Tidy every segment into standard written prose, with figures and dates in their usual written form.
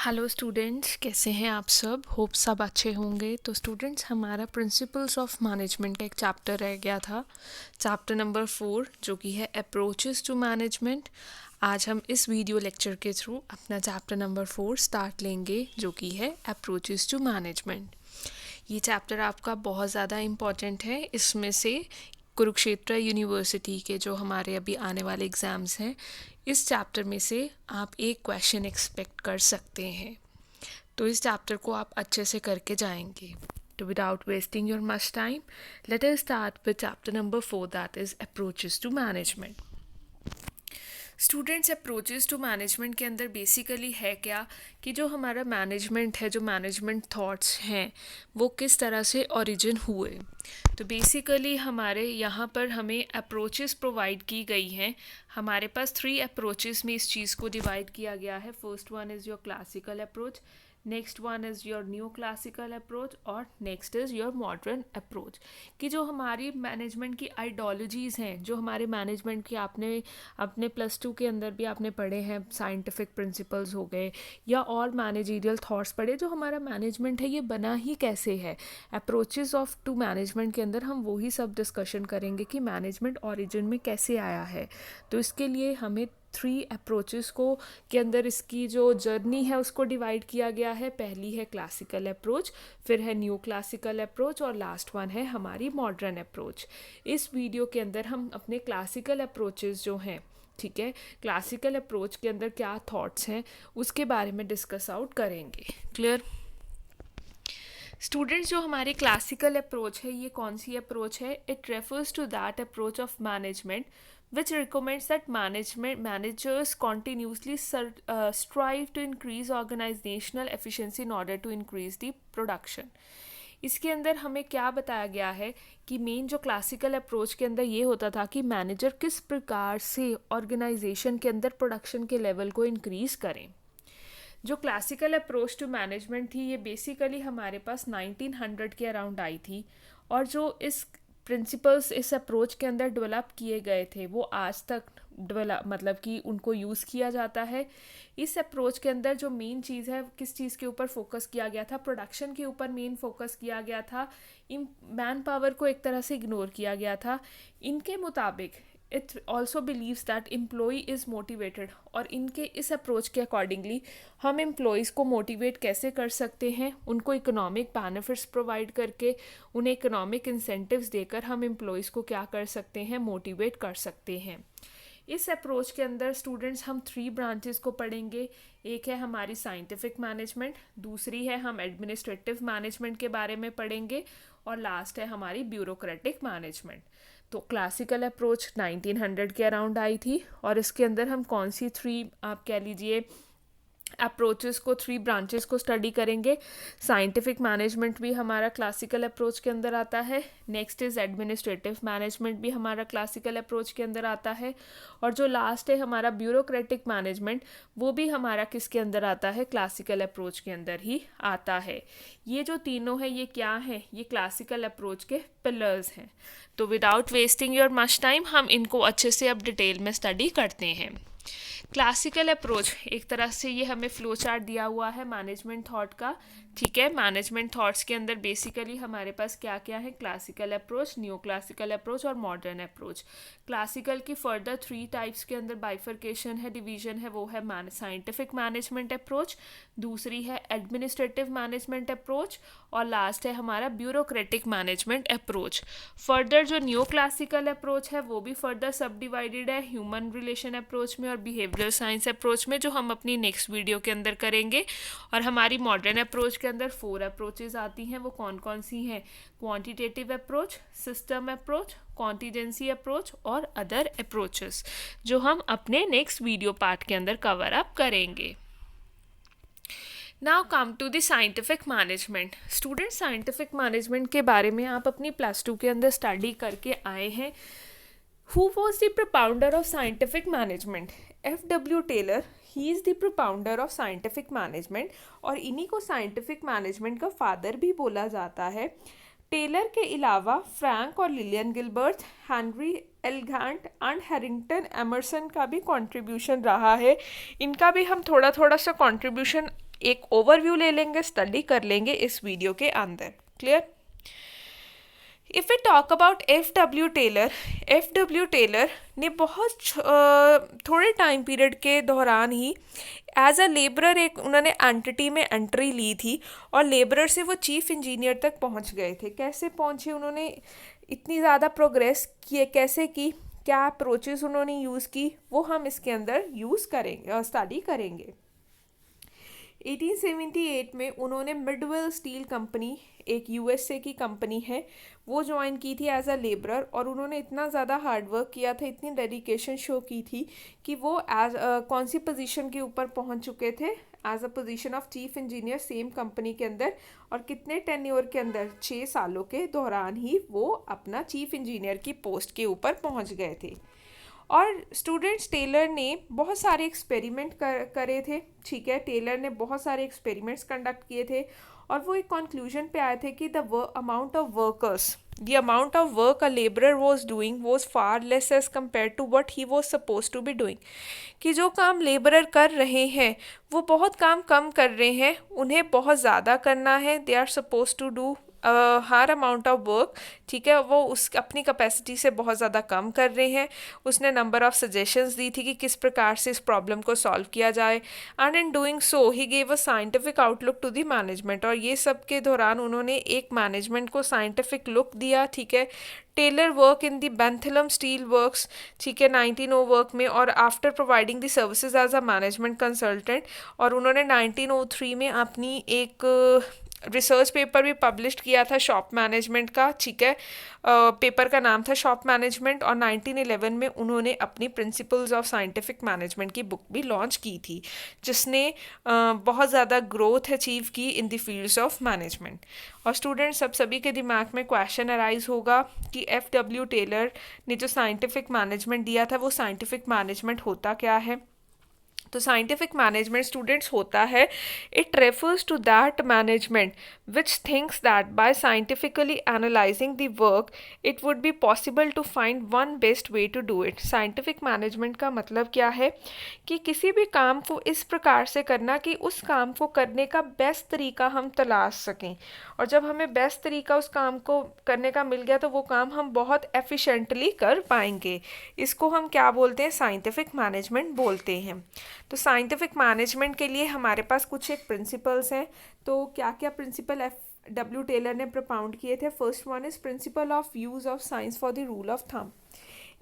Hello students, कैसे हैं आप होप सब अच्छे होंगे। तो स्टूडेंट्स, हमारा प्रिंसिपल्स ऑफ मैनेजमेंट एक चैप्टर रह गया था, चैप्टर नंबर 4, जो कि है अप्रोचेस टू मैनेजमेंट। आज हम इस वीडियो लेक्चर के थ्रू अपना चैप्टर नंबर 4 स्टार्ट लेंगे, जो कि है अप्रोचेस टू मैनेजमेंट। ये चैप्टर आपका बहुत ज़्यादा इम्पॉर्टेंट है। इसमें से कुरुक्षेत्र यूनिवर्सिटी के जो हमारे अभी आने वाले एग्ज़ाम्स हैं, इस चैप्टर में से आप एक क्वेश्चन एक्सपेक्ट कर सकते हैं। तो इस चैप्टर को आप अच्छे से करके जाएंगे। तो without wasting your much time, let us start with chapter number 4, that is approaches to management. Students, approaches to management के अंदर बेसिकली है क्या कि जो हमारा मैनेजमेंट है, जो मैनेजमेंट थॉट्स हैं, वो किस तरह से ओरिजिन हुए। तो बेसिकली हमारे यहाँ पर हमें अप्रोचेस प्रोवाइड की गई हैं। हमारे पास 3 अप्रोचेस में इस चीज़ को डिवाइड किया गया है। First one is your classical approach, next one is your new classical approach, और next is your modern approach. कि जो हमारी मैनेजमेंट की आइडियोलॉजीज़ हैं, जो हमारे मैनेजमेंट की आपने अपने +2 के अंदर भी आपने पढ़े हैं, साइंटिफिक प्रिंसिपल्स हो गए या और मैनेजरियल थॉट्स पढ़े, जो हमारा मैनेजमेंट है ये बना ही कैसे है। अप्रोचेस ऑफ टू मैनेजमेंट के अंदर हम वही सब डिस्कशन करेंगे कि मैनेजमेंट ओरिजिन में कैसे आया है। तो इसके लिए हमें 3 अप्रोचेस को के अंदर इसकी जो जर्नी है उसको डिवाइड किया गया है। पहली है क्लासिकल अप्रोच, फिर है न्यू क्लासिकल अप्रोच, और लास्ट वन है हमारी मॉडर्न अप्रोच। इस वीडियो के अंदर हम अपने क्लासिकल अप्रोचेस जो हैं, ठीक है, क्लासिकल अप्रोच के अंदर क्या थॉट्स हैं उसके बारे में डिस्कस आउट करेंगे। Clear students? जो हमारी क्लासिकल अप्रोच है, ये कौन सी अप्रोच है? It refers to that approach of management which recommends that managers continuously strive to increase organizational efficiency in order to increase the production. इसके अंदर हमें क्या बताया गया है कि मेन जो क्लासिकल अप्रोच के अंदर ये होता था कि मैनेजर किस प्रकार से ऑर्गेनाइजेशन के अंदर प्रोडक्शन के लेवल को इंक्रीज़ करें। जो क्लासिकल अप्रोच टू मैनेजमेंट थी, ये बेसिकली हमारे पास 1900 के अराउंड आई थी, और जो इस प्रिंसिपल्स इस अप्रोच के अंदर डेवलप किए गए थे वो आज तक मतलब कि उनको यूज़ किया जाता है। इस अप्रोच के अंदर जो मेन चीज़ है, किस चीज़ के ऊपर फोकस किया गया था? प्रोडक्शन के ऊपर मेन फोकस किया गया था। मैन पावर को एक तरह से इग्नोर किया गया था। इनके मुताबिक it also believes that employee is motivated, और इनके इस अप्रोच के अकॉर्डिंगली हम एम्प्लॉयज़ को मोटिवेट कैसे कर सकते हैं? उनको इकोनॉमिक बेनिफिट्स प्रोवाइड करके, उन्हें इकोनॉमिक इंसेंटिव्स देकर हम एम्प्लॉयज़ को क्या कर सकते हैं? मोटिवेट कर सकते हैं। इस अप्रोच के अंदर स्टूडेंट्स हम 3 ब्रांचेस को पढ़ेंगे। एक है हमारी साइंटिफिक मैनेजमेंट, दूसरी है हम एडमिनिस्ट्रेटिव मैनेजमेंट के बारे में पढ़ेंगे, और लास्ट है हमारी ब्यूरोक्रेटिक मैनेजमेंट। तो क्लासिकल अप्रोच 1900 के अराउंड आई थी, और इसके अंदर हम कौन सी 3 आप कह लीजिए अप्रोचेस को, 3 ब्रांचेस को स्टडी करेंगे। साइंटिफिक मैनेजमेंट भी हमारा क्लासिकल अप्रोच के अंदर आता है। नेक्स्ट इज़ एडमिनिस्ट्रेटिव मैनेजमेंट भी हमारा क्लासिकल अप्रोच के अंदर आता है, और जो लास्ट है हमारा ब्यूरोक्रेटिक मैनेजमेंट, वो भी हमारा किसके अंदर आता है? क्लासिकल अप्रोच के अंदर ही आता है। ये जो तीनों है, ये क्या है? ये क्लासिकल अप्रोच के पिलर्स हैं। तो without wasting your much time, हम इनको अच्छे से अब डिटेल में स्टडी करते हैं। क्लासिकल अप्रोच, एक तरह से ये हमें फ्लो चार्ट दिया हुआ है मैनेजमेंट थॉट का, ठीक है। मैनेजमेंट थॉट्स के अंदर बेसिकली हमारे पास क्या क्या है? Classical approach, new classical approach और मॉडर्न अप्रोच। क्लासिकल की फर्दर 3 टाइप्स के अंदर बाइफर्केशन है, डिवीजन है, वो है साइंटिफिक मैनेजमेंट अप्रोच, दूसरी है एडमिनिस्ट्रेटिव मैनेजमेंट अप्रोच, और लास्ट है हमारा ब्यूरोक्रेटिक मैनेजमेंट अप्रोच। फर्दर जो न्यू क्लासिकल अप्रोच है वो भी फर्दर सब डिवाइडेड है ह्यूमन रिलेशन अप्रोच में और बिहेवियरल साइंस अप्रोच में, जो हम अपनी नेक्स्ट वीडियो के अंदर करेंगे। और हमारी मॉडर्न अप्रोच के अंदर 4 अप्रोचेज आती हैं। वो कौन कौन सी हैं? Quantitative approach, system approach, contingency approach और अदर अप्रोचेस, जो हम अपने नेक्स्ट वीडियो पार्ट के अंदर कवर अप करेंगे। Now come to the scientific management. Student, scientific management के बारे में आप अपनी +2 के अंदर स्टडी करके आए हैं। Who was the propounder of scientific management? F.W. Taylor, he is the propounder of scientific management, और इन्हीं को साइंटिफिक मैनेजमेंट का फादर भी बोला जाता है। टेलर के अलावा फ्रैंक और Lillian Gilbert, Henry L Gantt and Harrington Emerson का भी कंट्रीब्यूशन रहा है। इनका भी हम थोड़ा थोड़ा सा कंट्रीब्यूशन एक ओवरव्यू ले लेंगे, स्टडी कर लेंगे इस वीडियो के अंदर। Clear? If we talk about F W Taylor ने बहुत थोड़े टाइम पीरियड के दौरान ही एज अ लेबरर एक उन्होंने एंटिटी में एंट्री ली थी और लेबरर से वो चीफ इंजीनियर तक पहुंच गए थे। कैसे पहुंचे, उन्होंने इतनी ज़्यादा प्रोग्रेस किए, कैसे की, क्या अप्रोचेस उन्होंने यूज़ की, वो हम इसके अंदर यूज़ करेंगे, स्टडी करेंगे। 1878 में उन्होंने मिडवेल स्टील कंपनी, एक यूएसए की कंपनी है, वो ज्वाइन की थी एज अ लेबरर। और उन्होंने इतना ज़्यादा हार्ड वर्क किया था, इतनी डेडिकेशन शो की थी कि वो एज कौन सी पोजीशन के ऊपर पहुंच चुके थे, as a position of chief engineer same company के अंदर। और कितने टेन्योर के अंदर, 6 सालों के दौरान ही वो अपना चीफ इंजीनियर की पोस्ट के ऊपर पहुंच गए थे। और स्टूडेंट्स, टेलर ने बहुत सारे एक्सपेरिमेंट करे थे। ठीक है, टेलर ने बहुत सारे एक्सपेरिमेंट्स कंडक्ट किए थे और वो एक कंक्लूजन पे आए थे कि the amount of work a laborer was doing was far less as compared to what he was supposed to be doing। कि जो काम लेबरर कर रहे हैं वो बहुत काम कम कर रहे हैं, उन्हें बहुत ज़्यादा करना है। They are suppose to do higher amount of work. ठीक है, वो उस अपनी कैपेसिटी से बहुत ज़्यादा कम कर रहे हैं। उसने नंबर ऑफ सजेशंस दी थी कि किस प्रकार से इस प्रॉब्लम को सॉल्व किया जाए। And in doing so he gave a scientific outlook to the management. और ये सब के दौरान उन्होंने एक मैनेजमेंट को साइंटिफिक लुक दिया। ठीक है, Taylor work in the Bethlehem steel works, ठीक है, 1900 वर्क में, और after providing the services as a management consultant. और उन्होंने 1903 में अपनी एक रिसर्च पेपर भी पब्लिश किया था शॉप मैनेजमेंट का। ठीक है, पेपर का नाम था शॉप मैनेजमेंट। और 1911 में उन्होंने अपनी प्रिंसिपल्स ऑफ साइंटिफिक मैनेजमेंट की बुक भी लॉन्च की थी, जिसने बहुत ज़्यादा ग्रोथ अचीव की in the fields of management. और स्टूडेंट्स, सभी के दिमाग में क्वेश्चन अराइज होगा कि एफ डब्ल्यू टेलर ने जो साइंटिफिक मैनेजमेंट दिया था वो साइंटिफिक मैनेजमेंट होता क्या है। तो साइंटिफिक मैनेजमेंट स्टूडेंट्स होता है, it refers to that management which thinks that by scientifically analysing the work it would be possible to find one best way to do it. Scientific management का मतलब क्या है कि किसी भी काम को इस प्रकार से करना कि उस काम को करने का बेस्ट तरीका हम तलाश सकें। और जब हमें बेस्ट तरीका उस काम को करने का मिल गया तो वो काम हम बहुत एफिशिएंटली कर पाएंगे। इसको हम क्या बोलते हैं, साइंटिफिक मैनेजमेंट बोलते हैं। तो साइंटिफिक मैनेजमेंट के लिए हमारे पास कुछ एक प्रिंसिपल्स हैं। तो क्या क्या प्रिंसिपल एफ डब्ल्यू टेलर ने प्रपाउंड किए थे। First one is principle of use of science for the rule of thumb.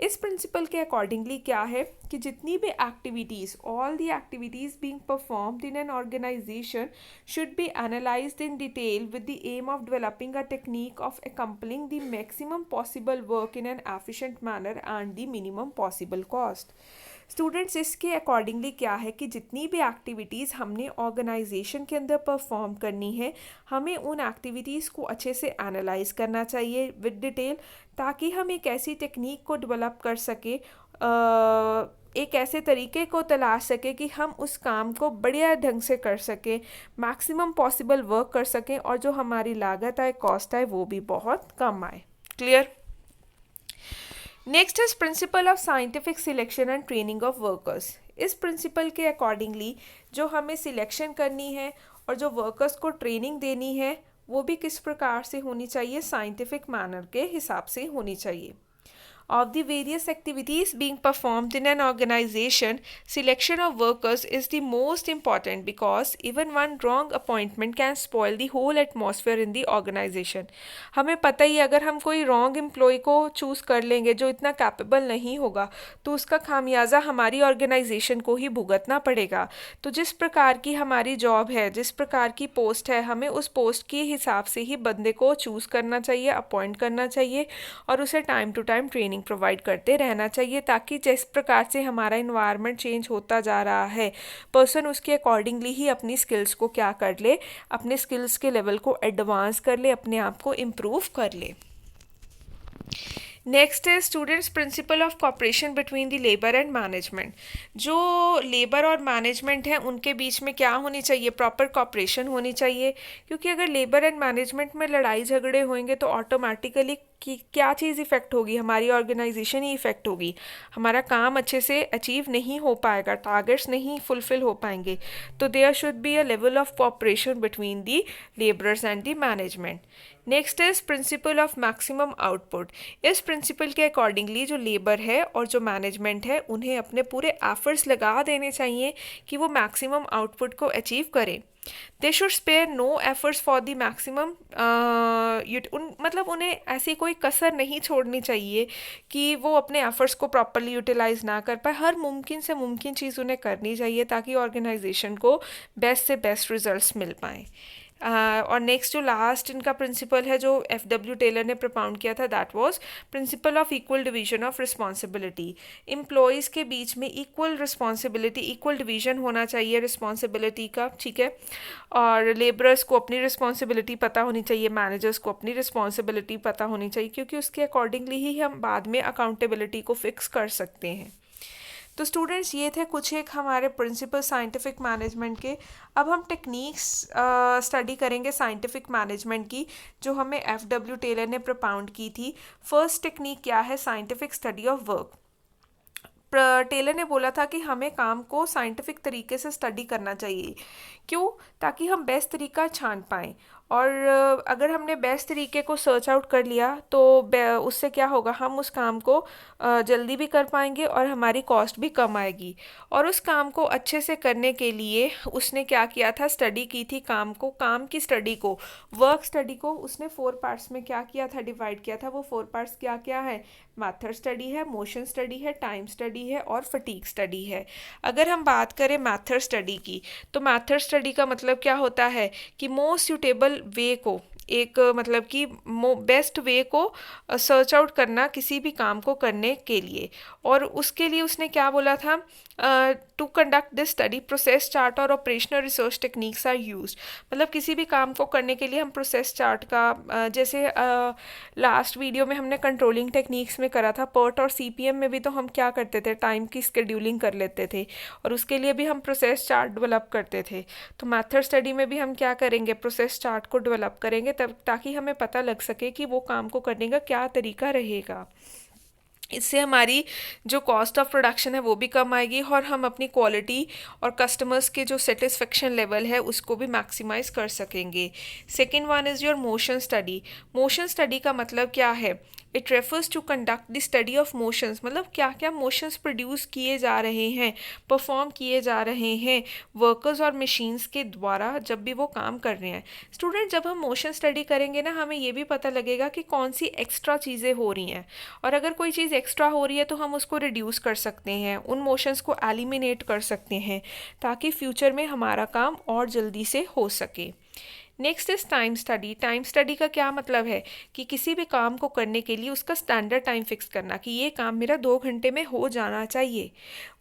इस प्रिंसिपल के अकॉर्डिंगली क्या है कि जितनी भी activities, all the activities being performed in an organisation should be analysed in detail with the aim of developing a technique of accomplishing the maximum possible work in an efficient manner and the minimum possible cost. Students, इसके accordingly क्या है कि जितनी भी activities हमने organisation के अंदर perform करनी है, हमें उन एक्टिविटीज़ को अच्छे से एनालाइज करना चाहिए विद डिटेल, ताकि हम एक ऐसी टेक्निक को डेवलप कर सके, एक ऐसे तरीके को तलाश सके कि हम उस काम को बढ़िया ढंग से कर सकें, मैक्सिमम पॉसिबल वर्क कर सकें, और जो हमारी लागत आए, कॉस्ट आए, वो भी बहुत कम आए। Clear? Next is principle of scientific selection and training of workers. इस प्रिंसिपल के अकॉर्डिंगली जो हमें सिलेक्शन करनी है और जो वर्कर्स को ट्रेनिंग देनी है वो भी किस प्रकार से होनी चाहिए, साइंटिफिक मैनर के हिसाब से होनी चाहिए। Of the various activities being performed in an organization, selection of workers is the most important because even one wrong appointment can spoil the whole atmosphere in the organization। हमें पता ही, अगर हम कोई wrong employee को choose कर लेंगे जो इतना कैपेबल नहीं होगा तो उसका खामियाजा हमारी ऑर्गेनाइजेशन को ही भुगतना पड़ेगा। तो जिस प्रकार की हमारी जॉब है, जिस प्रकार की पोस्ट है, हमें उस पोस्ट के हिसाब से ही बंदे को चूज़ करना चाहिए, अपॉइंट करना चाहिए, और उसे time to time training provide करते रहना चाहिए, ताकि जिस प्रकार से हमारा इन्वायरमेंट चेंज होता जा रहा है, पर्सन उसके अकॉर्डिंगली ही अपनी स्किल्स को क्या कर ले, अपने स्किल्स के लेवल को एडवांस कर ले, अपने आप को इम्प्रूव कर ले। नेक्स्ट है students principle of cooperation between the labour and management. जो लेबर और मैनेजमेंट है उनके बीच में क्या होनी चाहिए, प्रॉपर कॉपरेशन होनी चाहिए, क्योंकि अगर लेबर एंड मैनेजमेंट में लड़ाई झगड़े होंगे तो ऑटोमेटिकली कि क्या चीज़ इफ़ेक्ट होगी, हमारी ऑर्गेनाइजेशन ही इफ़ेक्ट होगी, हमारा काम अच्छे से अचीव नहीं हो पाएगा, टारगेट्स नहीं फुलफिल हो पाएंगे। तो there should be a level of cooperation between the labourers and the management. Next is principle of maximum output. इस प्रिंसिपल के अकॉर्डिंगली जो लेबर है और जो मैनेजमेंट है उन्हें अपने पूरे एफर्ट्स लगा देने चाहिए कि वो मैक्सिमम आउटपुट को अचीव करें। They should spare no efforts for the maximum, मतलब उन्हें ऐसी कोई कसर नहीं छोड़नी चाहिए कि वो अपने एफर्ट्स को प्रॉपरली यूटिलाइज ना कर पाए। हर मुमकिन से मुमकिन चीज़ उन्हें करनी चाहिए ताकि ऑर्गेनाइजेशन को बेस्ट से बेस्ट रिजल्ट्स मिल पाएँ। और नेक्स्ट जो लास्ट इनका प्रिंसिपल है जो F.W. टेलर ने प्रपाउंड किया था, that was principle of equal division of responsibility. Employees के बीच में इक्वल रिस्पॉन्सिबिलिटी, इक्वल डिवीजन होना चाहिए रिस्पॉन्सिबिलिटी का, ठीक है। और लेबरर्स को अपनी रिस्पॉन्सिबिलिटी पता होनी चाहिए, मैनेजर्स को अपनी रिस्पॉन्सिबिलिटी पता होनी चाहिए, क्योंकि उसके अकॉर्डिंगली ही हम बाद में अकाउंटेबिलिटी को फिक्स कर सकते हैं। तो स्टूडेंट्स ये थे कुछ एक हमारे प्रिंसिपल साइंटिफिक मैनेजमेंट के। अब हम टेक्निक्स स्टडी करेंगे साइंटिफिक मैनेजमेंट की, जो हमें F.W. टेलर ने propound की थी। फर्स्ट टेक्निक क्या है? Scientific study of work. Taylor ने बोला था कि हमें काम को साइंटिफिक तरीके से स्टडी करना चाहिए। क्यों? ताकि हम बेस्ट तरीका छान पाएँ। और अगर हमने बेस्ट तरीके को सर्च आउट कर लिया तो उससे क्या होगा, हम उस काम को जल्दी भी कर पाएंगे और हमारी कॉस्ट भी कम आएगी। और उस काम को अच्छे से करने के लिए उसने क्या किया था? स्टडी की थी काम को, काम की स्टडी को, वर्क स्टडी को उसने 4 पार्ट्स में क्या किया था? डिवाइड किया था। वो 4 पार्ट्स क्या क्या है? मैथड स्टडी है, मोशन स्टडी है, टाइम स्टडी है और फटीग स्टडी है। अगर हम बात करें मैथड स्टडी की, तो मैथड स्टडी का मतलब क्या होता है कि मोस्ट सूटेबल वे को, एक मतलब कि बेस्ट वे को सर्च आउट करना किसी भी काम को करने के लिए। और उसके लिए उसने क्या बोला था? To conduct this study process chart और operational research techniques are used. मतलब किसी भी काम को करने के लिए हम प्रोसेस चार्ट का, जैसे लास्ट वीडियो में हमने कंट्रोलिंग टेक्निक्स में करा था, पर्ट और CPM में भी तो हम क्या करते थे? टाइम की स्केड्यूलिंग कर लेते थे और उसके लिए भी हम प्रोसेस चार्ट डेवलप करते थे। तो मैथड स्टडी में भी हम क्या करेंगे? प्रोसेस चार्ट को डेवलप करेंगे तब, ताकि हमें पता लग सके कि वो काम को करने का क्या तरीका रहेगा। इससे हमारी जो कॉस्ट ऑफ प्रोडक्शन है वो भी कम आएगी और हम अपनी क्वालिटी और कस्टमर्स के जो सेटिस्फेक्शन लेवल है उसको भी मैक्सिमाइज कर सकेंगे। Second one is your motion study. Motion study का मतलब क्या है? It refers to conduct the study of motions. मतलब क्या क्या मोशंस प्रोड्यूस किए जा रहे हैं, परफॉर्म किए जा रहे हैं वर्कर्स और मशीन्स के द्वारा जब भी वो काम कर रहे हैं। स्टूडेंट, जब हम मोशन स्टडी करेंगे ना, हमें ये भी पता लगेगा कि कौन सी एक्स्ट्रा चीज़ें हो रही हैं, और अगर कोई चीज़ एक्स्ट्रा हो रही है तो हम उसको रिड्यूस कर सकते हैं, उन मोशंस को एलिमिनेट कर सकते हैं, ताकि फ्यूचर में हमारा काम और जल्दी से हो सके। Next is time study. Time study का क्या मतलब है कि किसी भी काम को करने के लिए उसका स्टैंडर्ड टाइम फिक्स करना, कि ये काम मेरा 2 घंटे में हो जाना चाहिए।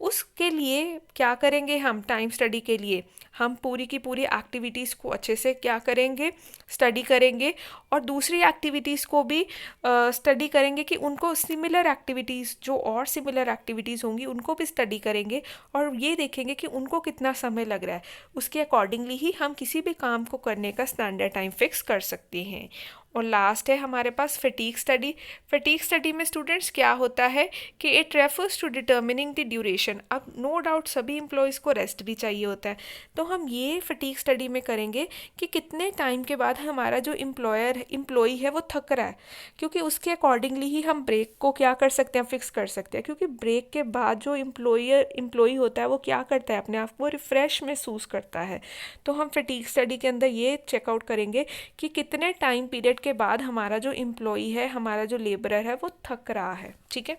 उसके लिए क्या करेंगे हम? टाइम स्टडी के लिए हम पूरी की पूरी एक्टिविटीज़ को अच्छे से क्या करेंगे? स्टडी करेंगे, और दूसरी एक्टिविटीज़ को भी स्टडी करेंगे कि उनको सिमिलर एक्टिविटीज़, जो और सिमिलर एक्टिविटीज़ होंगी उनको भी स्टडी करेंगे और ये देखेंगे कि उनको कितना समय लग रहा है। उसके अकॉर्डिंगली ही हम किसी भी काम को करने का स्टैंडर्ड टाइम फिक्स कर सकते हैं। और लास्ट है हमारे पास फटीग स्टडी। फटीग स्टडी में स्टूडेंट्स क्या होता है कि it refers to determining the duration. अब नो डाउट सभी एम्प्लॉयज़ को रेस्ट भी चाहिए होता है, तो हम ये फटीग स्टडी में करेंगे कि कितने टाइम के बाद हमारा जो एम्प्लॉई है वो थक रहा है, क्योंकि उसके अकॉर्डिंगली ही हम ब्रेक को क्या कर सकते हैं? फिक्स कर सकते हैं। क्योंकि ब्रेक के बाद जो एम्प्लॉई होता है वो क्या करता है? अपने आप को रिफ़्रेश महसूस करता है। तो हम फटीग स्टडी के अंदर ये चेकआउट करेंगे कि कितने टाइम पीरियड के बाद हमारा जो एम्प्लॉई है, हमारा जो लेबरर है वो थक रहा है। ठीक है।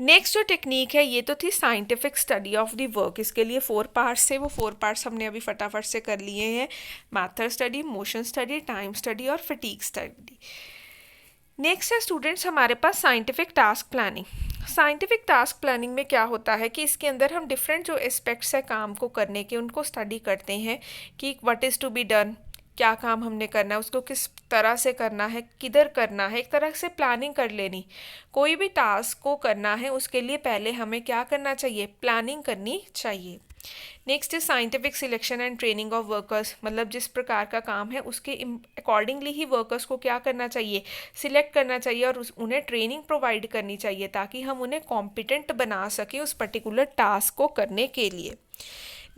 नेक्स्ट जो टेक्निक है ये तो थी scientific study of the work. इसके लिए 4 पार्ट्स थे, वो 4 पार्ट्स हमने अभी फटाफट से कर लिए हैं। Method study, motion study, time study और फटीग स्टडी। नेक्स्ट है स्टूडेंट्स हमारे पास scientific task planning. Scientific task planning में क्या होता है कि इसके अंदर हम डिफरेंट जो एस्पेक्ट्स है काम को करने के उनको स्टडी करते हैं कि what is to be done, क्या काम हमने करना है, उसको किस तरह से करना है, किधर करना है। एक तरह से प्लानिंग कर लेनी। कोई भी टास्क को करना है उसके लिए पहले हमें क्या करना चाहिए? प्लानिंग करनी चाहिए। Next is scientific selection and training of workers, मतलब जिस प्रकार का काम है उसके अकॉर्डिंगली ही वर्कर्स को क्या करना चाहिए, सिलेक्ट करना चाहिए और उन्हें ट्रेनिंग प्रोवाइड करनी चाहिए ताकि हम उन्हें कॉम्पिटेंट बना सकें उस पर्टिकुलर टास्क को करने के लिए।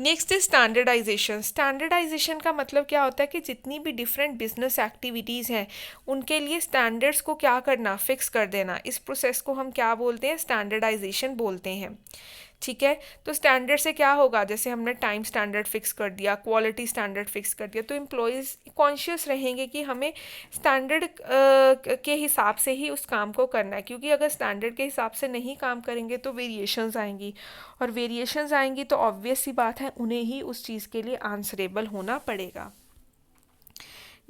Next is standardisation. स्टैंडर्डाइजेशन का मतलब क्या होता है कि जितनी भी डिफरेंट बिजनेस एक्टिविटीज़ हैं उनके लिए स्टैंडर्ड्स को क्या करना, फिक्स कर देना। इस प्रोसेस को हम क्या बोलते हैं, स्टैंडर्डाइजेशन बोलते हैं। ठीक है, तो स्टैंडर्ड से क्या होगा, जैसे हमने टाइम स्टैंडर्ड फिक्स कर दिया, क्वालिटी स्टैंडर्ड फिक्स कर दिया, तो एम्प्लॉयज़ कॉन्शियस रहेंगे कि हमें स्टैंडर्ड के हिसाब से ही उस काम को करना है, क्योंकि अगर स्टैंडर्ड के हिसाब से नहीं काम करेंगे तो वेरिएशंस आएंगी, और वेरिएशंस आएंगी तो ऑब्वियस सी बात है उन्हें ही उस चीज़ के लिए आंसरेबल होना पड़ेगा।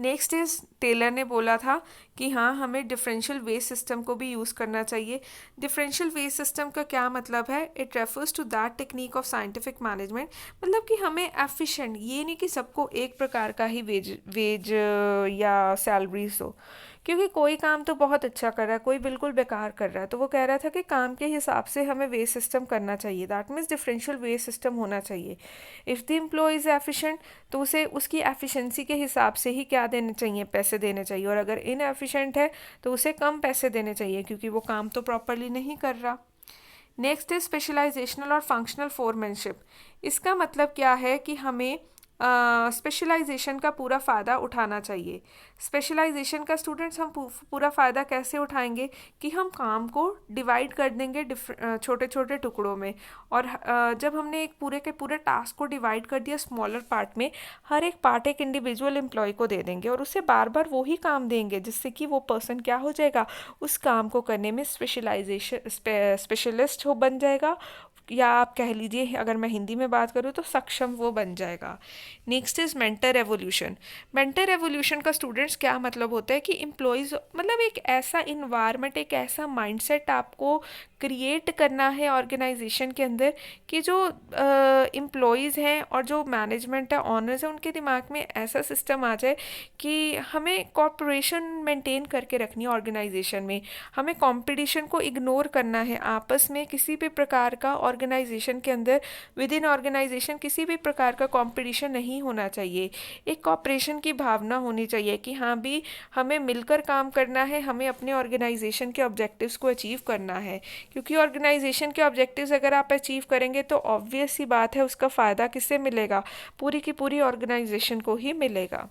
नेक्स्ट इज टेलर ने बोला था कि हाँ हमें डिफरेंशियल वेज सिस्टम को भी यूज़ करना चाहिए। डिफरेंशियल वेज सिस्टम का क्या मतलब है, it refers to that technique of scientific management, मतलब कि हमें एफिशिएंट, ये नहीं कि सबको एक प्रकार का ही वेज या सैलरीज हो, क्योंकि कोई काम तो बहुत अच्छा कर रहा है, कोई बिल्कुल बेकार कर रहा है, तो वो कह रहा था कि काम के हिसाब से हमें वेज सिस्टम करना चाहिए, that means differential wage system होना चाहिए। If the employee is efficient तो उसे उसकी एफिशिएंसी के हिसाब से ही क्या देने चाहिए, पैसे देने चाहिए, और अगर इनएफिशिएंट है तो उसे कम पैसे देने चाहिए क्योंकि वो काम तो प्रॉपरली नहीं कर रहा। नेक्स्ट है स्पेशलाइजेशनल और फंक्शनल फोरमैनशिप। इसका मतलब क्या है कि हमें स्पेशलाइजेशन का पूरा फ़ायदा उठाना चाहिए। स्पेशलाइजेशन का स्टूडेंट्स हम पूरा फ़ायदा कैसे उठाएंगे कि हम काम को डिवाइड कर देंगे छोटे छोटे टुकड़ों में, और जब हमने एक पूरे के पूरे टास्क को डिवाइड कर दिया स्मॉलर पार्ट में, हर एक पार्ट एक इंडिविजुअल एम्प्लॉय को दे देंगे और उसे बार बार वही काम देंगे, जिससे कि वो पर्सन क्या हो जाएगा, उस काम को करने में स्पेशलिस्ट हो बन जाएगा, या आप कह लीजिए अगर मैं हिंदी में बात करूँ तो सक्षम वो बन जाएगा। Next is mentor evolution. Mentor evolution का स्टूडेंट्स क्या मतलब होता है कि एम्प्लॉयज़, मतलब एक ऐसा इन्वायरमेंट, एक ऐसा माइंडसेट आपको क्रिएट करना है ऑर्गेनाइजेशन के अंदर कि जो एम्प्लॉयज़ हैं और जो मैनेजमेंट है, ऑनर्स है, उनके दिमाग में ऐसा सिस्टम आ जाए कि हमें कॉर्पोरेशन मेंटेन करके रखनी है ऑर्गेनाइजेशन में, हमें कंपटीशन को इग्नोर करना है, आपस में किसी भी प्रकार का ऑर्गेनाइजेशन के अंदर, विद इन ऑर्गेनाइजेशन किसी भी प्रकार का कंपटीशन नहीं होना चाहिए। एक कॉपरेशन की भावना होनी चाहिए कि हाँ भी हमें मिलकर काम करना है, हमें अपने ऑर्गेनाइजेशन के ऑब्जेक्टिव्स को अचीव करना है, क्योंकि ऑर्गेनाइजेशन के ऑब्जेक्टिव्स अगर आप अचीव करेंगे तो ऑब्वियस सी बात है उसका फ़ायदा किससे मिलेगा, पूरी की पूरी ऑर्गेनाइजेशन को ही मिलेगा।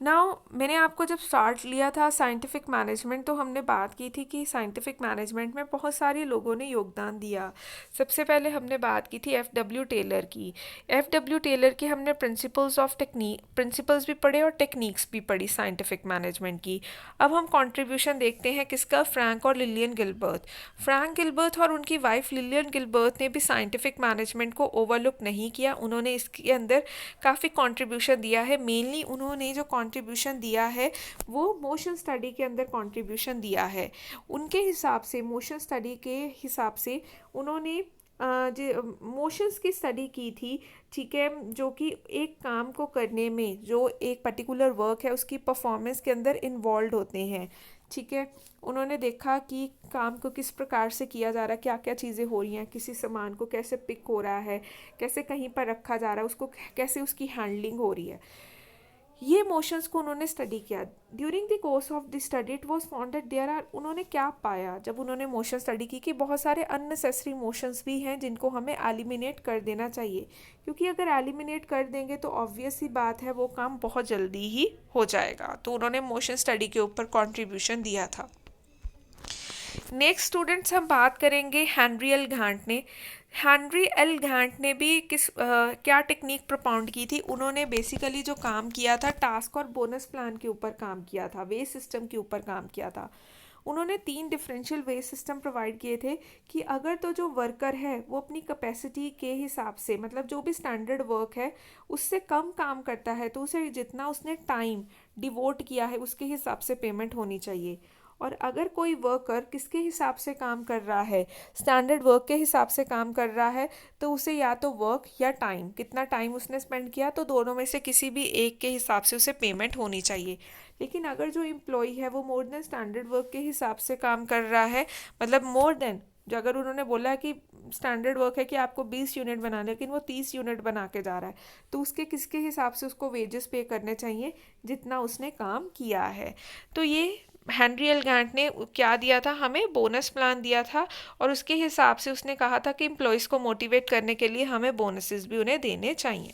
नाउ मैंने आपको जब स्टार्ट लिया था साइंटिफिक मैनेजमेंट, तो हमने बात की थी कि साइंटिफिक मैनेजमेंट में बहुत सारे लोगों ने योगदान दिया। सबसे पहले हमने बात की थी एफ.डब्ल्यू. टेलर की। एफ.डब्ल्यू. टेलर की हमने प्रिंसिपल्स भी पढ़े और टेक्निक्स भी पढ़ी साइंटिफिक मैनेजमेंट की। अब हम कंट्रीब्यूशन देखते हैं किसका, फ्रैंक और लिलियन गिलबर्ट। फ्रैंक गिलबर्ट और उनकी वाइफ लिलियन गिलबर्ट ने भी साइंटिफिक मैनेजमेंट को ओवरलुक नहीं किया, उन्होंने इसके अंदर काफ़ी कंट्रीब्यूशन दिया है। मेनली उन्होंने जो कंट्रीब्यूशन दिया है वो मोशन स्टडी के अंदर कंट्रीब्यूशन दिया है। उनके हिसाब से, मोशन स्टडी के हिसाब से उन्होंने जो मोशंस की स्टडी की थी, ठीक है, जो कि एक काम को करने में, जो एक पर्टिकुलर वर्क है उसकी परफॉर्मेंस के अंदर इन्वॉल्व होते हैं। ठीक है, उन्होंने देखा कि काम को किस प्रकार से किया जा रहा है, क्या क्या चीज़ें हो रही हैं, किसी सामान को कैसे पिक हो रहा है, कैसे कहीं पर रखा जा रहा है, उसको कैसे उसकी हैंडलिंग हो रही है, ये मोशंस को उन्होंने स्टडी किया। During the course of the study it was found that there are, उन्होंने क्या पाया जब उन्होंने मोशन स्टडी की कि बहुत सारे अननेसेसरी मोशंस भी हैं जिनको हमें एलिमिनेट कर देना चाहिए, क्योंकि अगर एलिमिनेट कर देंगे तो ऑब्वियस सी बात है वो काम बहुत जल्दी ही हो जाएगा। तो उन्होंने मोशन स्टडी के ऊपर कॉन्ट्रीब्यूशन दिया था। नेक्स्ट स्टूडेंट्स हम बात करेंगे हेनरी एल घांट ने। हेनरी एल घांट ने भी क्या टेक्निक propound की थी, उन्होंने बेसिकली जो काम किया था टास्क और बोनस प्लान के ऊपर काम किया था, वेज सिस्टम के ऊपर काम किया था। उन्होंने 3 डिफरेंशियल वेज सिस्टम प्रोवाइड किए थे कि अगर तो जो वर्कर है वो अपनी कैपेसिटी के हिसाब से, मतलब जो भी स्टैंडर्ड वर्क है उससे कम काम करता है तो उसे जितना उसने टाइम डिवोट किया है उसके हिसाब से पेमेंट होनी चाहिए। और अगर कोई वर्कर किसके हिसाब से काम कर रहा है, स्टैंडर्ड वर्क के हिसाब से काम कर रहा है, तो उसे या तो वर्क या टाइम, कितना टाइम उसने स्पेंड किया, तो दोनों में से किसी भी एक के हिसाब से उसे पेमेंट होनी चाहिए। लेकिन अगर जो एम्प्लॉय है वो मोर देन स्टैंडर्ड वर्क के हिसाब से काम कर रहा है, मतलब मोर देन जो अगर उन्होंने बोला है कि स्टैंडर्ड वर्क है कि आपको 20 यूनिट बनाना है, लेकिन वो 30 यूनिट बना के जा रहा है, तो उसके किसके हिसाब से उसको वेजेस पे करने चाहिए, जितना उसने काम किया है। तो ये हेनरी एल गैंट ने क्या दिया था, हमें बोनस प्लान दिया था, और उसके हिसाब से उसने कहा था कि एम्प्लॉयज़ को मोटिवेट करने के लिए हमें बोनसेस भी उन्हें देने चाहिए।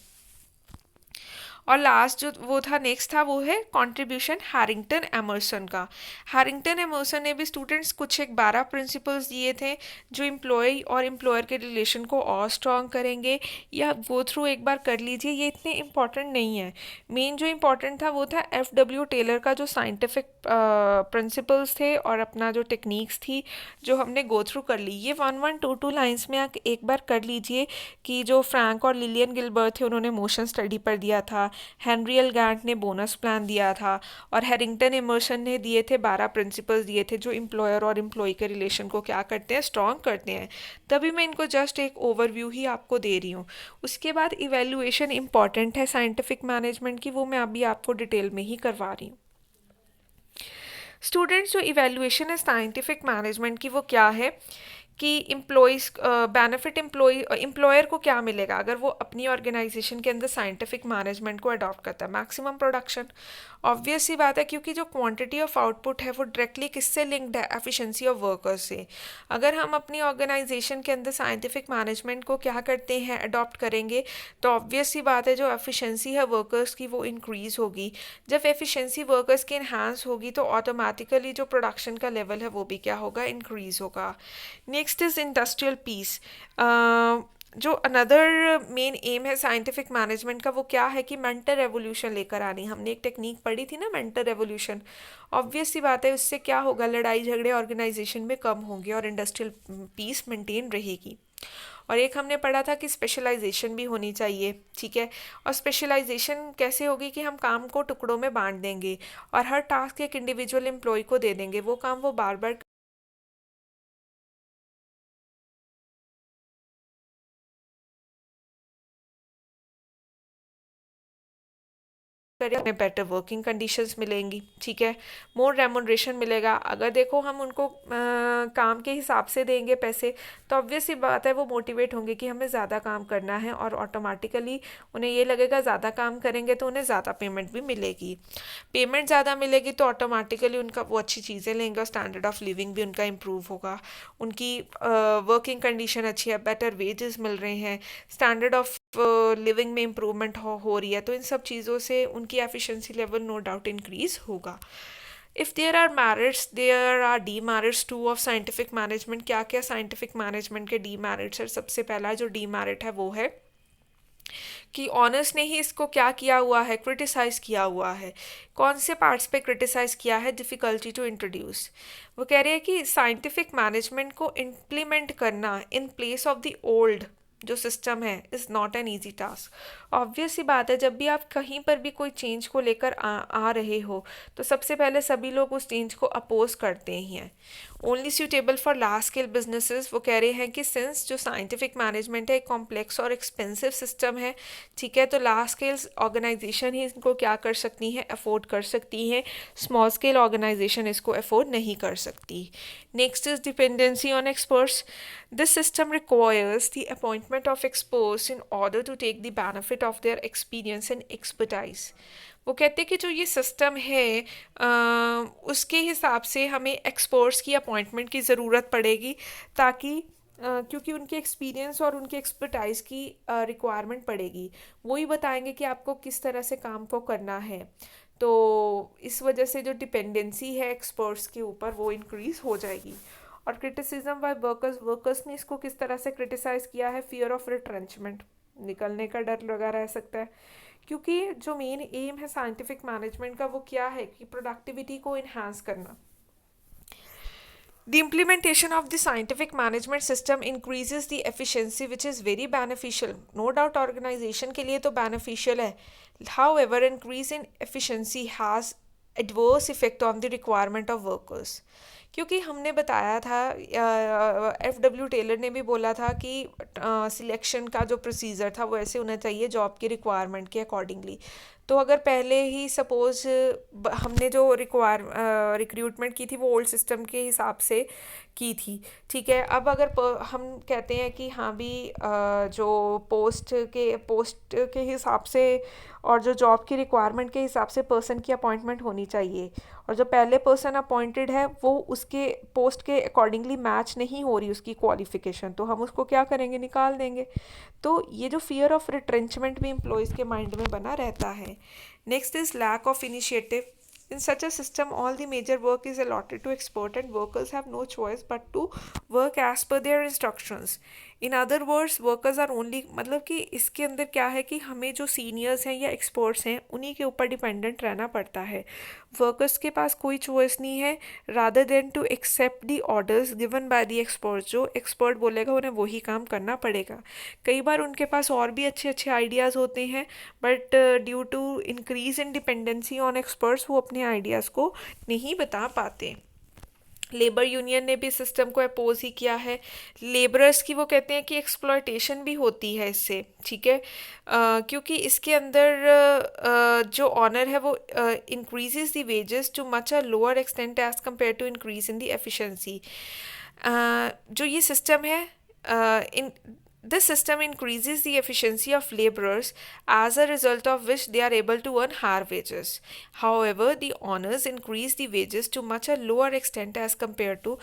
और लास्ट जो वो था, नेक्स्ट था, वो है कंट्रीब्यूशन हैरिंगटन एमर्सन का। हैरिंगटन एमर्सन ने भी स्टूडेंट्स कुछ एक 12 प्रिंसिपल्स दिए थे जो एम्प्लॉय और एम्प्लॉयर के रिलेशन को और स्ट्रॉन्ग करेंगे। या गो थ्रू एक बार कर लीजिए, ये इतने इंपॉर्टेंट नहीं है। मेन जो इम्पोर्टेंट था वो था F.W. टेलर का जो साइंटिफिक प्रिंसिपल्स थे और अपना जो टेक्निक्स थी जो हमने गो थ्रू कर ली। ये 1122 लाइंस में एक बार कर लीजिए कि जो फ्रैंक और लिलियन गिलबर्ट थे उन्होंने मोशन स्टडी पर दिया था, हेनरी एल गैंट ने बोनस प्लान दिया था, और हैरिंगटन एमर्सन ने दिए थे 12 प्रिंसिपल्स दिए थे जो एम्प्लॉयर और एम्प्लॉय के रिलेशन को क्या करते हैं, स्ट्रॉन्ग करते हैं। तभी मैं इनको जस्ट एक ओवरव्यू ही आपको दे रही हूँ। उसके बाद इवेल्युएशन इंपॉर्टेंट है साइंटिफिक मैनेजमेंट की, वो मैं अभी आपको डिटेल में ही करवा रही हूँ। स्टूडेंट्स, जो इवेल्युएशन है साइंटिफिक मैनेजमेंट की वो क्या है कि एम्प्लॉयज़ बेनिफिट एम्प्लॉयर को क्या मिलेगा अगर वो अपनी ऑर्गेनाइजेशन के अंदर साइंटिफिक मैनेजमेंट को अडॉप्ट करता है। मैक्सिमम प्रोडक्शन, ऑब्वियस सी बात है, क्योंकि जो क्वांटिटी ऑफ आउटपुट है वो डायरेक्टली किससे लिंक्ड है, एफिशिएंसी ऑफ वर्कर्स से। अगर हम अपनी ऑर्गेनाइजेशन के अंदर साइंटिफिक मैनेजमेंट को क्या करते हैं, अडॉप्ट करेंगे, तो ऑब्वियस सी बात है जो एफिशिएंसी है वर्कर्स की वो इंक्रीज़ होगी। जब एफिशिएंसी वर्कर्स की इन्हांस होगी तो ऑटोमेटिकली जो प्रोडक्शन का लेवल है वो भी क्या होगा, इंक्रीज़ होगा। Next is industrial peace. जो अनदर मेन एम है साइंटिफिक मैनेजमेंट का वो क्या है कि मेंटल रेवोल्यूशन लेकर आनी। हमने एक टेक्निक पढ़ी थी ना, मेंटल रेवोल्यूशन। ऑब्वियस सी बात है उससे क्या होगा, लड़ाई झगड़े ऑर्गेनाइजेशन में कम होंगे और इंडस्ट्रियल पीस मेंटेन रहेगी। और एक हमने पढ़ा था कि स्पेशलाइजेशन भी होनी चाहिए, ठीक है। और स्पेशलाइजेशन कैसे होगी कि हम काम को टुकड़ों में बांट देंगे और हर टास्क एक इंडिविजुअल एम्प्लॉय को दे देंगे, वो काम वो बार बार करें, बेटर वर्किंग कंडीशंस मिलेंगी, ठीक है, मोर रेमुनरेशन मिलेगा। अगर देखो हम उनको काम के हिसाब से देंगे पैसे, तो ऑब्वियस ही बात है वो मोटिवेट होंगे कि हमें ज़्यादा काम करना है, और ऑटोमेटिकली उन्हें ये लगेगा ज़्यादा काम करेंगे तो उन्हें ज़्यादा पेमेंट भी मिलेगी। पेमेंट ज़्यादा मिलेगी तो ऑटोमेटिकली उनका वो अच्छी चीज़ें लेंगे और स्टैंडर्ड ऑफ लिविंग भी उनका इम्प्रूव होगा। उनकी वर्किंग कंडीशन अच्छी है, बेटर वेजेस मिल रहे हैं, स्टैंडर्ड ऑफ लिविंग में इम्प्रूवमेंट हो रही है, तो इन सब चीज़ों से उनकी efficiency level no doubt increase होगा। If there are merits there are demerits too of scientific management. क्या क्या साइंटिफिक मैनेजमेंट के डी मेरिट्स है? सबसे पहला जो डी मेरिट है वो है कि ऑनर्स ने ही इसको क्या किया हुआ है, क्रिटिसाइज़ किया हुआ है। कौन से पार्ट्स पे क्रिटिसाइज़ किया है? Difficulty to introduce. वो कह रहे हैं कि साइंटिफिक मैनेजमेंट को इम्प्लीमेंट करना in place of the old जो सिस्टम है is not an easy task. Obvious सी बात है, जब भी आप कहीं पर भी कोई चेंज को लेकर आ रहे हो तो सबसे पहले सभी लोग उस चेंज को अपोज करते ही हैं। Only suitable for large scale businesses. वो कह रहे हैं कि सिंस जो साइंटिफिक मैनेजमेंट है एक कॉम्प्लेक्स और एक्सपेंसिव सिस्टम है, ठीक है, तो लार्ज स्केल ऑर्गेनाइजेशन ही इनको क्या कर सकती हैं, अफोर्ड कर सकती हैं। स्मॉल स्केल ऑर्गेनाइजेशन इसको अफोर्ड नहीं कर सकती। Next is dependency on experts. This system requires the appointment of experts in order to take the benefit of their experience and expertise. वो कहते हैं कि जो ये सिस्टम है उसके हिसाब से हमें एक्सपर्ट्स की अपॉइंटमेंट की ज़रूरत पड़ेगी, ताकि क्योंकि उनके एक्सपीरियंस और उनके एक्सपर्टाइज की रिक्वायरमेंट पड़ेगी। वो ही बताएंगे कि आपको किस तरह से काम को करना है। तो इस वजह से जो डिपेंडेंसी है एक्सपर्ट्स के ऊपर वो इंक्रीज़ हो जाएगी। और क्रिटिसिज्म बाय वर्कर्स, वर्कर्स ने इसको किस तरह से क्रिटिसाइज़ किया है? फियर ऑफ रिट्रेंचमेंट, निकलने का डर लगा रह सकता है, क्योंकि जो मेन एम है साइंटिफिक मैनेजमेंट का वो क्या है कि प्रोडक्टिविटी को इन्हांस करना। The implementation of the scientific management system increases the efficiency which is very beneficial. No doubt organization के लिए तो beneficial है. However, increase in efficiency has adverse effect on the requirement of workers. क्योंकि हमने बताया था, FW Taylor ने भी बोला था कि सिलेक्शन का जो प्रोसीजर था वो ऐसे होना चाहिए जॉब की रिक्वायरमेंट के अकॉर्डिंगली। तो अगर पहले ही सपोज़ हमने जो रिक्रूटमेंट की थी वो ओल्ड सिस्टम के हिसाब से की थी, ठीक है। अब अगर हम कहते हैं कि हाँ भी जो पोस्ट के हिसाब से और जो जॉब की रिक्वायरमेंट के हिसाब से पर्सन की अपॉइंटमेंट होनी चाहिए, और जो पहले पर्सन अपॉइंटेड है वो उसके पोस्ट के अकॉर्डिंगली मैच नहीं हो रही उसकी क्वालिफिकेशन, तो हम उसको क्या करेंगे, निकाल देंगे। तो ये जो फियर ऑफ रिट्रेंचमेंट भी एम्प्लॉयज़ के माइंड में बना रहता है। Next is lack of initiative. In such a system, all the major work is allotted to expert and workers have no choice but to work as per their instructions. In other words workers are only, मतलब कि इसके अंदर क्या है कि हमें जो seniors हैं या एक्सपर्ट्स हैं उन्हीं के ऊपर डिपेंडेंट रहना पड़ता है। वर्कर्स के पास कोई चॉइस नहीं है rather than to accept the orders given by the expert. जो एक्सपर्ट बोलेगा उन्हें वही काम करना पड़ेगा। कई बार उनके पास और भी अच्छे अच्छे आइडियाज़ होते हैं, but due to increase in dependency on experts वो अपने आइडियाज़ को नहीं बता पाते। लेबर यूनियन ने भी सिस्टम को अपोज ही किया है। लेबरर्स की वो कहते हैं कि एक्सप्लॉयटेशन भी होती है इससे, ठीक है। क्योंकि इसके अंदर जो ऑनर है वो increases the wages to much a lower extent as compare to increase in the efficiency. जो ये सिस्टम है, इन this system increases the efficiency of laborers, as a result of which they are able to earn higher wages. However, the owners increase the wages to much a lower extent as compared to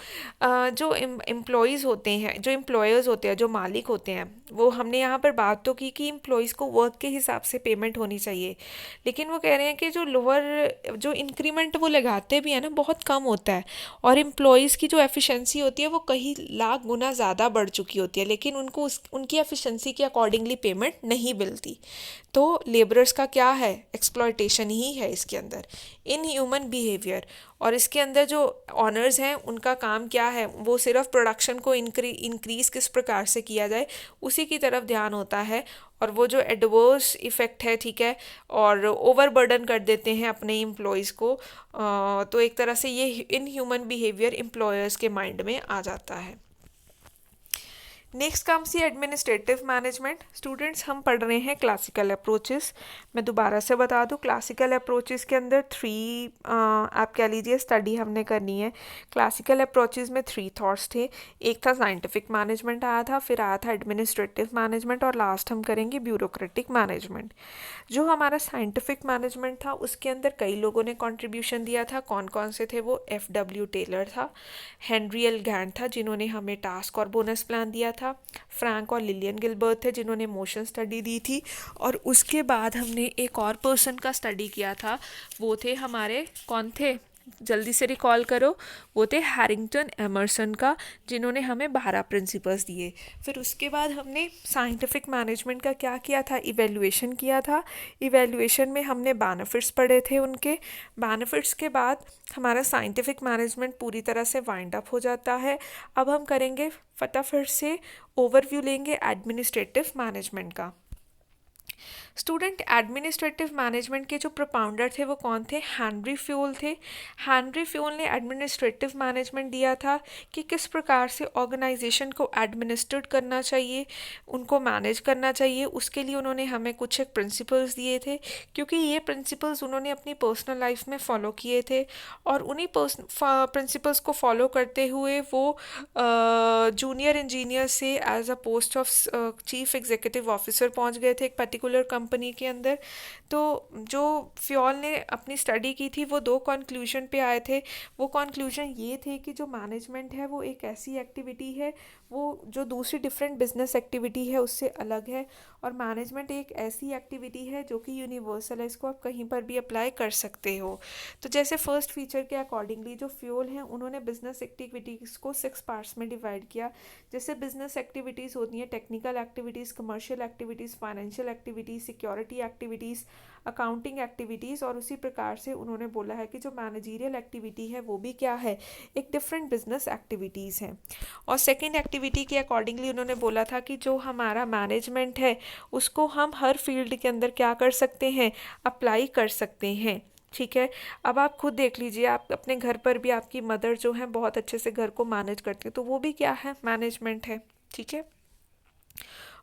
जो employees होते हैं, जो employers होते हैं, जो मालिक होते हैं, वो हमने यहाँ पर बात तो की कि employees को वर्क के हिसाब से पेमेंट होनी चाहिए, लेकिन वो कह रहे हैं कि जो लोअर जो इंक्रीमेंट वो लगाते भी है ना बहुत कम होता है, और एम्प्लॉयज़ की जो एफिशिएंसी होती है वो कई लाख गुना ज़्यादा बढ़ चुकी होती है, लेकिन उनको उनकी एफिशिएंसी के अकॉर्डिंगली पेमेंट नहीं मिलती। तो लेबरर्स का क्या है, एक्सप्लॉयटेशन ही है इसके अंदर, इन ह्यूमन बिहेवियर। और इसके अंदर जो ऑनर्स हैं उनका काम क्या है, वो सिर्फ प्रोडक्शन को इंक्रीज़ किस प्रकार से किया जाए उसी की तरफ ध्यान होता है, और वो जो एडवर्स इफ़ेक्ट है, ठीक है, और ओवरबर्डन कर देते हैं अपने एम्प्लॉयज़ को। तो एक तरह से ये इन ह्यूमन बिहेवियर एम्प्लॉयर्स के माइंड में आ जाता है। Next comes the administrative management. Students हम पढ़ रहे हैं क्लासिकल अप्रोचेस। मैं दोबारा से बता दूं, क्लासिकल अप्रोचेस के अंदर आप कह लीजिए स्टडी हमने करनी है। क्लासिकल अप्रोचेस में 3 थॉट्स थे। एक था साइंटिफिक मैनेजमेंट आया था, फिर आया था एडमिनिस्ट्रेटिव मैनेजमेंट, और लास्ट हम करेंगे ब्यूरोक्रेटिक मैनेजमेंट। जो हमारा साइंटिफिक मैनेजमेंट था उसके अंदर कई लोगों ने कंट्रीब्यूशन दिया था। कौन कौन से थे वो, FW टेलर था, हेनरी एल गैंट था जिन्होंने हमें टास्क और बोनस प्लान दिया था, फ्रैंक और लिलियन गिलबर्ट थे जिन्होंने मोशन स्टडी दी थी, और उसके बाद हमने एक और पर्सन का स्टडी किया था। वो थे हमारे, कौन थे, जल्दी से रिकॉल करो, वो थे हैरिंगटन एमरसन का, जिन्होंने हमें 12 प्रिंसिपल्स दिए। फिर उसके बाद हमने साइंटिफिक मैनेजमेंट का क्या किया था, इवेल्युएशन किया था। इवेल्युएशन में हमने बेनिफिट्स पढ़े थे उनके। बेनिफिट्स के बाद हमारा साइंटिफिक मैनेजमेंट पूरी तरह से वाइंड अप हो जाता है। अब हम करेंगे फटाफट से ओवरव्यू लेंगे एडमिनिस्ट्रेटिव मैनेजमेंट का। स्टूडेंट, एडमिनिस्ट्रेटिव मैनेजमेंट के जो प्रोपाउंडर थे वो कौन थे, हेनरी फ्यूल थे। हेनरी फ्यूल ने एडमिनिस्ट्रेटिव मैनेजमेंट दिया था कि किस प्रकार से ऑर्गेनाइजेशन को एडमिनिस्ट्रेट करना चाहिए, उनको मैनेज करना चाहिए। उसके लिए उन्होंने हमें कुछ एक प्रिंसिपल्स दिए थे, क्योंकि ये प्रिंसिपल्स उन्होंने अपनी पर्सनल लाइफ में फॉलो किए थे, और उन्हीं प्रिंसिपल्स को फॉलो करते हुए वो जूनियर इंजीनियर से as a post of chief executive officer पहुंच गए थे एक पर्टिकुलर कंपनी के अंदर। तो जो फ्योल ने अपनी स्टडी की थी वो 2 कंक्लूजन पे आए थे। वो कंक्लूजन ये थे कि जो मैनेजमेंट है वो एक ऐसी एक्टिविटी है वो जो दूसरी डिफरेंट बिजनेस एक्टिविटी है उससे अलग है, और मैनेजमेंट एक ऐसी एक्टिविटी है जो कि यूनिवर्सल है, इसको आप कहीं पर भी अप्लाई कर सकते हो। तो जैसे फर्स्ट फीचर के अकॉर्डिंगली जो फ्यूल हैं उन्होंने बिजनेस एक्टिविटीज़ को 6 पार्ट्स में डिवाइड किया। जैसे बिजनेस एक्टिविटीज़ होती हैं technical activities, commercial activities, financial activities, security activities, accounting activities, और उसी प्रकार से उन्होंने बोला है कि जो मैनेजरियल एक्टिविटी है वो भी क्या है, एक डिफरेंट बिजनेस एक्टिविटीज़ हैं। और सेकेंड एक्टिविटी के अकॉर्डिंगली उन्होंने बोला था कि जो हमारा मैनेजमेंट है उसको हम हर फील्ड के अंदर क्या कर सकते हैं, अप्लाई कर सकते हैं। ठीक है। अब आप खुद देख लीजिए, आप अपने घर पर भी आपकी मदर जो है बहुत अच्छे से घर को मैनेज करती है, तो वो भी क्या है, मैनेजमेंट है। ठीक है।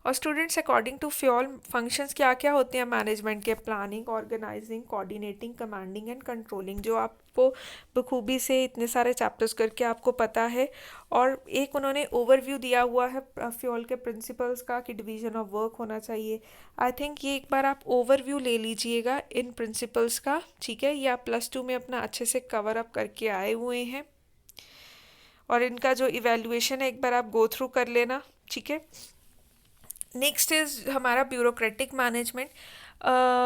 और students according to Fayol functions क्या क्या होते हैं मैनेजमेंट के, planning, organizing, coordinating, commanding and controlling, जो आपको बखूबी से इतने सारे चैप्टर्स करके आपको पता है। और एक उन्होंने ओवरव्यू दिया हुआ है फ्योल के प्रिंसिपल्स का कि डिवीजन ऑफ वर्क होना चाहिए। आई थिंक ये एक बार आप ओवरव्यू ले लीजिएगा इन प्रिंसिपल्स का। ठीक है, ये आप +2 में अपना अच्छे से कवर अप करके आए हुए हैं, और इनका जो इवेल्युएशन है एक बार आप गो थ्रू कर लेना। ठीक है। नेक्स्ट इज हमारा ब्यूरोक्रेटिक मैनेजमेंट।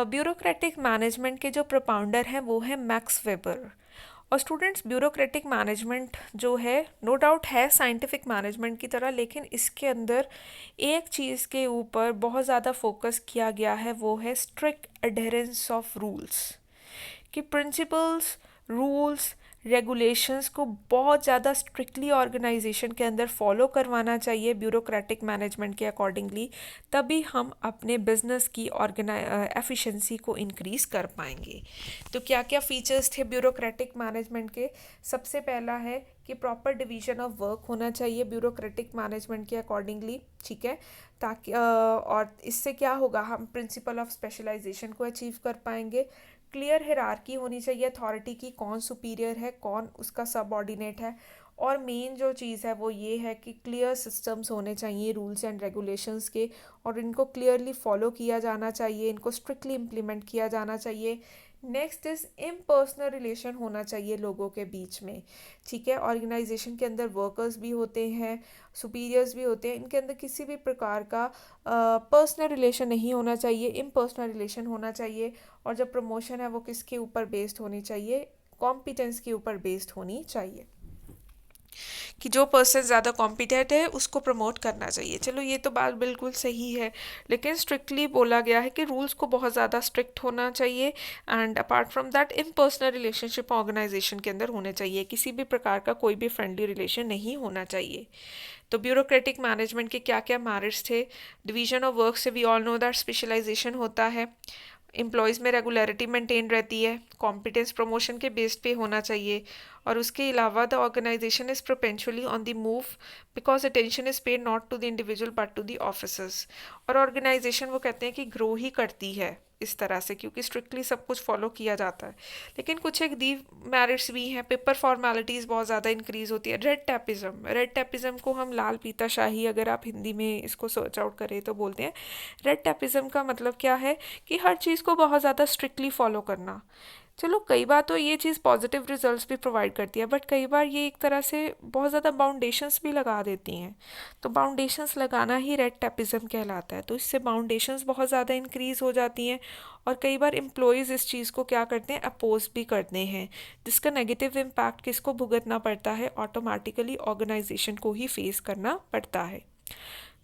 ब्यूरोक्रेटिक मैनेजमेंट के जो प्रोपाउंडर हैं वो है मैक्स वेबर। और स्टूडेंट्स, ब्यूरोक्रेटिक मैनेजमेंट जो है नो डाउट है साइंटिफिक मैनेजमेंट की तरह, लेकिन इसके अंदर एक चीज़ के ऊपर बहुत ज़्यादा फोकस किया गया है, वो है स्ट्रिक्ट अडेरेंस ऑफ रूल्स। कि प्रिंसिपल्स, रूल्स, रेगुलेशंस को बहुत ज़्यादा स्ट्रिक्टली ऑर्गेनाइजेशन के अंदर फॉलो करवाना चाहिए ब्यूरोक्रेटिक मैनेजमेंट के अकॉर्डिंगली, तभी हम अपने बिजनेस की एफिशिएंसी को इंक्रीज़ कर पाएंगे। तो क्या क्या फीचर्स थे ब्यूरोक्रेटिक मैनेजमेंट के? सबसे पहला है कि प्रॉपर डिवीजन ऑफ वर्क होना चाहिए ब्यूरोक्रेटिक मैनेजमेंट के अकॉर्डिंगली। ठीक है, ताकि और इससे क्या होगा, हम प्रिंसिपल ऑफ स्पेशलाइजेशन को अचीव कर पाएंगे। क्लियर हिरार्की होनी चाहिए अथॉरिटी की, कौन सुपीरियर है, कौन उसका सबऑर्डिनेट है। और मेन जो चीज़ है वो ये है कि क्लियर सिस्टम्स होने चाहिए रूल्स एंड रेगुलेशंस के, और इनको क्लियरली फॉलो किया जाना चाहिए, इनको स्ट्रिक्टली इम्प्लीमेंट किया जाना चाहिए। नेक्स्ट इज इम्पर्सनल रिलेशन होना चाहिए लोगों के बीच में। ठीक है, ऑर्गेनाइजेशन के अंदर वर्कर्स भी होते हैं, सुपीरियर्स भी होते हैं, इनके अंदर किसी भी प्रकार का पर्सनल रिलेशन नहीं होना चाहिए, इम्पर्सनल रिलेशन होना चाहिए। और जब प्रमोशन है वो किसके ऊपर बेस्ड होनी चाहिए, कॉम्पिटेंस के ऊपर बेस्ड होनी चाहिए, कि जो पर्सन ज़्यादा कॉम्पिटेंट है उसको प्रमोट करना चाहिए। चलो ये तो बात बिल्कुल सही है, लेकिन स्ट्रिक्टली बोला गया है कि रूल्स को बहुत ज़्यादा स्ट्रिक्ट होना चाहिए, and apart from that impersonal relationship organization के अंदर होने चाहिए, किसी भी प्रकार का कोई भी फ्रेंडली रिलेशन नहीं होना चाहिए। तो ब्यूरोक्रेटिक मैनेजमेंट के क्या क्या मेरिट्स थे? डिवीजन ऑफ वर्क से we all know that specialization होता है, एम्प्लॉयज़ में रेगुलरिटी मेंटेन रहती है, कॉम्पिटेंस प्रमोशन के बेस्ड पे होना चाहिए, और उसके अलावा the organisation is perpetually on the move because attention is paid not to the individual but to the officers. और ऑर्गेनाइजेशन वो कहते हैं कि ग्रो ही करती है इस तरह से, क्योंकि स्ट्रिक्टली सब कुछ फॉलो किया जाता है। लेकिन कुछ एक दी मेरिट्स भी हैं, पेपर फॉर्मेलिटीज़ बहुत ज़्यादा इंक्रीज़ होती है। रेड टैपिज्म को हम लाल पीता शाही, अगर आप हिंदी में इसको सर्च आउट करें तो बोलते हैं। रेड टैपिज्म का मतलब क्या है कि हर चीज़ को बहुत ज़्यादा स्ट्रिक्टली फॉलो करना। चलो कई बार तो ये चीज़ पॉजिटिव रिजल्ट्स भी प्रोवाइड करती है, बट कई बार ये एक तरह से बहुत ज़्यादा बाउंडेशंस भी लगा देती हैं। तो बाउंडेशंस लगाना ही रेड टैपिज्म कहलाता है। तो इससे बाउंडेशंस बहुत ज़्यादा इंक्रीज़ हो जाती हैं, और कई बार एम्प्लॉयज़ इस चीज़ को क्या करते हैं, अपोज भी करते हैं, जिसका नेगेटिव इम्पैक्ट किसको भुगतना पड़ता है, ऑटोमेटिकली ऑर्गेनाइजेशन को ही फेस करना पड़ता है।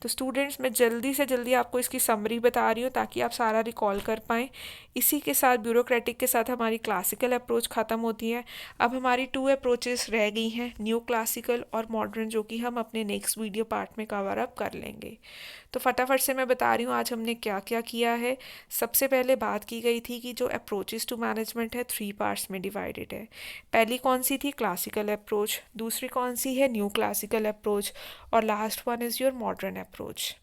तो स्टूडेंट्स, मैं जल्दी से जल्दी आपको इसकी समरी बता रही हूँ ताकि आप सारा रिकॉल कर पाएँ। इसी के साथ ब्यूरोक्रेटिक के साथ हमारी क्लासिकल अप्रोच ख़त्म होती है। अब हमारी 2 अप्रोचेस रह गई हैं, न्यू क्लासिकल और मॉडर्न, जो कि हम अपने नेक्स्ट वीडियो पार्ट में कवर अप कर लेंगे। तो फटाफट से मैं बता रही हूँ आज हमने क्या क्या किया है। सबसे पहले बात की गई थी कि जो अप्रोचेस टू मैनेजमेंट है 3 पार्ट्स में डिवाइडेड है। पहली कौन सी थी, क्लासिकल अप्रोच, दूसरी कौन सी है, न्यू क्लासिकल अप्रोच, और last one is your modern approach.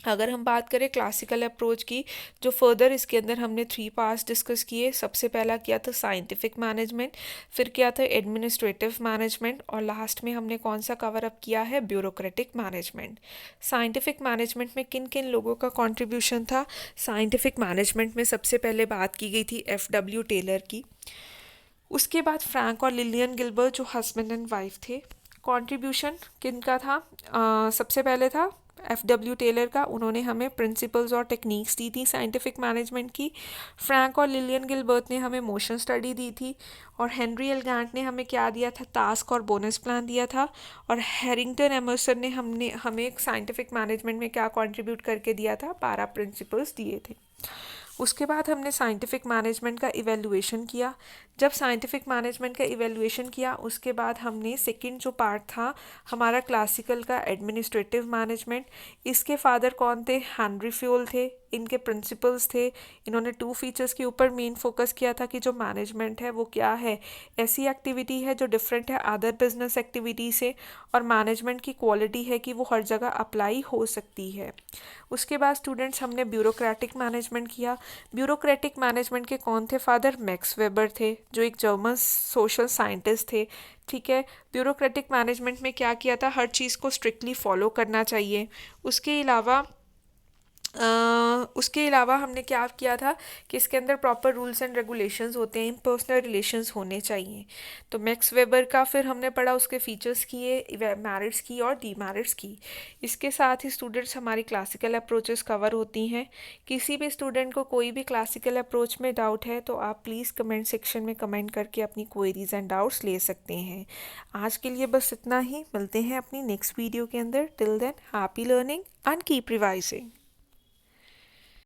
अगर हम बात करें क्लासिकल अप्रोच की, जो फर्दर इसके अंदर हमने 3 पार्ट्स डिस्कस किए। सबसे पहला किया था साइंटिफिक मैनेजमेंट, फिर किया था एडमिनिस्ट्रेटिव मैनेजमेंट, और लास्ट में हमने कौन सा कवर अप किया है, ब्यूरोक्रेटिक मैनेजमेंट। साइंटिफिक मैनेजमेंट में किन किन लोगों का कंट्रीब्यूशन था? साइंटिफिक मैनेजमेंट में सबसे पहले बात की गई थी F.W. टेलर की। उसके बाद फ्रैंक और लिलियन गिलबर्ट, जो हस्बैंड एंड वाइफ थे। कंट्रीब्यूशन किनका था? सबसे पहले था F.W. टेलर का, उन्होंने हमें प्रिंसिपल्स और टेक्निक्स दी थी साइंटिफिक मैनेजमेंट की। फ्रैंक और लिलियन गिलबर्ट ने हमें मोशन स्टडी दी थी, और हेनरी एल गैंट ने हमें क्या दिया था, टास्क और बोनस प्लान दिया था। और हैरिंगटन एमर्सन ने हमें साइंटिफिक मैनेजमेंट में क्या कंट्रीब्यूट करके दिया था, 12 प्रिंसिपल्स दिए थे। उसके बाद हमने साइंटिफिक मैनेजमेंट का इवेलुएशन किया। जब साइंटिफिक मैनेजमेंट का इवेलुएशन किया उसके बाद हमने सेकंड जो पार्ट था हमारा क्लासिकल का एडमिनिस्ट्रेटिव मैनेजमेंट। इसके फादर कौन थे? हेनरी फ्यूल थे। इनके प्रिंसिपल्स थे। इन्होंने 2 फीचर्स के ऊपर मेन फोकस किया था कि जो मैनेजमेंट है वो क्या है, ऐसी एक्टिविटी है जो डिफरेंट है अदर बिजनेस एक्टिविटी से, और मैनेजमेंट की क्वालिटी है कि वो हर जगह अप्लाई हो सकती है। उसके बाद स्टूडेंट्स हमने ब्यूरोक्रेटिक मैनेजमेंट किया। ब्यूरोक्रेटिक मैनेजमेंट के कौन थे फादर? मैक्स वेबर थे, जो एक जर्मन सोशल साइंटिस्ट थे। ठीक है, ब्यूरोक्रेटिक मैनेजमेंट में क्या किया था, हर चीज़ को स्ट्रिक्टली फॉलो करना चाहिए। उसके अलावा उसके अलावा हमने क्या किया था कि इसके अंदर प्रॉपर रूल्स एंड रेगुलेशंस होते हैं, पर्सनल रिलेशंस होने चाहिए। तो मैक्स वेबर का फिर हमने पढ़ा, उसके फीचर्स किए, मेरिट्स की और डीमेरिट्स की। इसके साथ ही स्टूडेंट्स हमारी क्लासिकल अप्रोचेस कवर होती हैं। किसी भी स्टूडेंट को कोई भी क्लासिकल अप्रोच में डाउट है तो आप प्लीज़ कमेंट सेक्शन में कमेंट करके अपनी क्वेरीज एंड डाउट्स ले सकते हैं। आज के लिए बस इतना ही, मिलते हैं अपनी नेक्स्ट वीडियो के अंदर। Till than happy learning and keep revising.